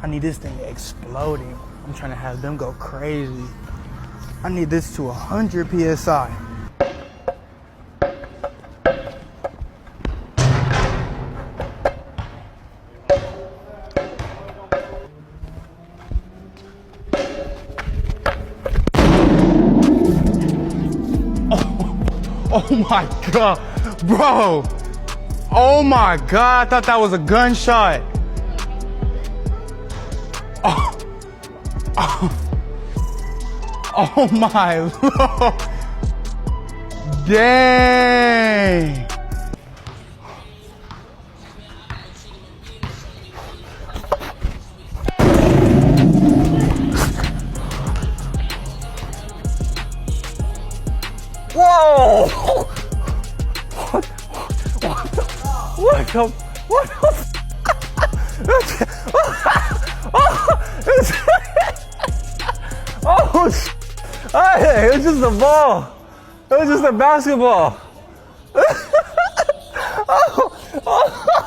I need this thing exploding. I'm trying to have them go crazy. I need this to 100 PSI. Oh my God, bro. Oh my God, I thought that was a gunshot. Oh my Lord. Dang. Whoa! What the? Oh, hey, it was just a ball. It was just a basketball. Oh.